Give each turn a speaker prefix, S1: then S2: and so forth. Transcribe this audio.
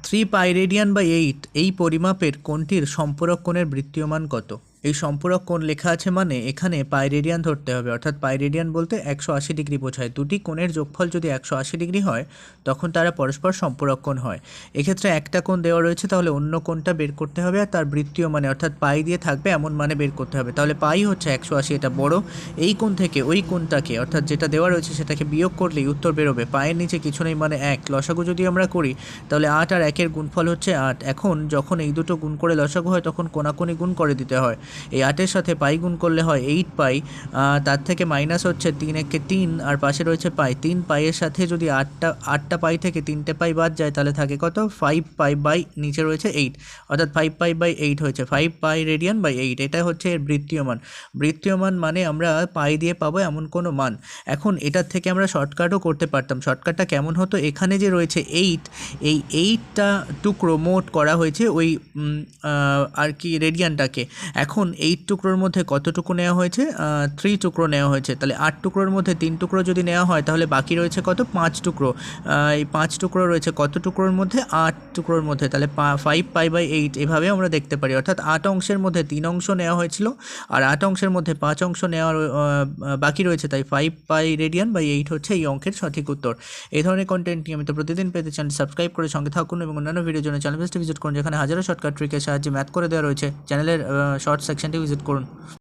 S1: 3 pi radian by 8 এই পরিমাপের কোণটির সম্পূরক কোণের বৃত্তীয় মান কত? এই সম্পূরক কোণ লেখা আছে মানে এখানে পাই রেডিয়ান ধরতে হবে, অর্থাৎ পাই রেডিয়ান বলতে 180 ডিগ্রি বোঝায়। দুটি কোণের যোগফল যদি 180 ডিগ্রি হয় তখন তারা পরস্পর সম্পূরক কোণ হয়। এক্ষেত্রে একটা কোণ দেওয়া রয়েছে, তাহলে অন্য কোণটা বের করতে হবে আর তার বৃত্তীয় মানে অর্থাৎ পাই দিয়ে থাকবে এমন মানে বের করতে হবে। তাহলে পাই হচ্ছে 180, এটা বড়। এই কোণ থেকে ওই কোণটাকে অর্থাৎ যেটা দেওয়া রয়েছে সেটাকে বিয়োগ করলেই উত্তর বেরোবে। পায়ের নিচে কিছু নেই মানে 1, লসাগু যদি আমরা করি তাহলে 8 আর 1-এর গুণফল হচ্ছে 8। এখন যখন এই দুটো গুণ করে লসাগু হয় তখন কোনাকুনি গুণ করে দিতে হয়। এই 8-এর সাথে পাই গুণ করলে হয় 8 পাই, তার থেকে মাইনাস হচ্ছে 3 একে 3 আর পাশে রয়েছে পাই। 3 পাইয়ের সাথে যদি আটটা পাই থেকে 3টে পাই বাদ যায় তাহলে থাকে কত? 5 পাই বাই নিচে রয়েছে 8, অর্থাৎ 5 পাই বাই 8 হয়েছে 5 পাই রেডিয়ান বাই 8। এটা হচ্ছে এর বৃত্তীয় মান। বৃত্তীয় মান মানে আমরা পাই দিয়ে পাবো এমন কোনো মান। এখন এটার থেকে আমরা শর্টকাটও করতে পারতাম। শর্টকাটটা কেমন হতো? এখানে যে রয়েছে 8, এই 8টা টুকরো মোট করা হয়েছে ওই আর কি রেডিয়ানটাকে। এখন 8 টুকরোর মধ্যে কতটুকু নেওয়া হয়েছে? 3 টুকরো নেওয়া হয়েছে। তাহলে 8 টুকরোর মধ্যে 3 টুকরো যদি নেওয়া হয় তাহলে বাকি রয়েছে কত? 5 টুকরো। এই 5 টুকরো রয়েছে কত টুকরোর মধ্যে? 8 টুকরোর মধ্যে। তাহলে 5 পাই বাই 8 এভাবে আমরা দেখতে পারি। অর্থাৎ 8 অংশের মধ্যে 3 অংশ নেওয়া হয়েছিল আর 8 অংশের মধ্যে 5 অংশ নেওয়া বাকি রয়েছে, তাই 5 পাই রেডিয়ান বাই 8 হচ্ছে এই অঙ্কের সঠিক উত্তর। এই ধরনের কন্টেন্ট নিয়মিত প্রতিদিন পেতে চ্যানেল সাবস্ক্রাইব করে সঙ্গে থাকুন এবং অন্যান্য ভিডিওর জন্য চ্যানেল পেজটি ভিজিট করুন, যেখানে হাজারো শর্টকাট ট্রিকের সাহায্যে ম্যাথ করে দেওয়া রয়েছে। চ্যানেলের শর্ট সেকশনটি ভিজিট করুন।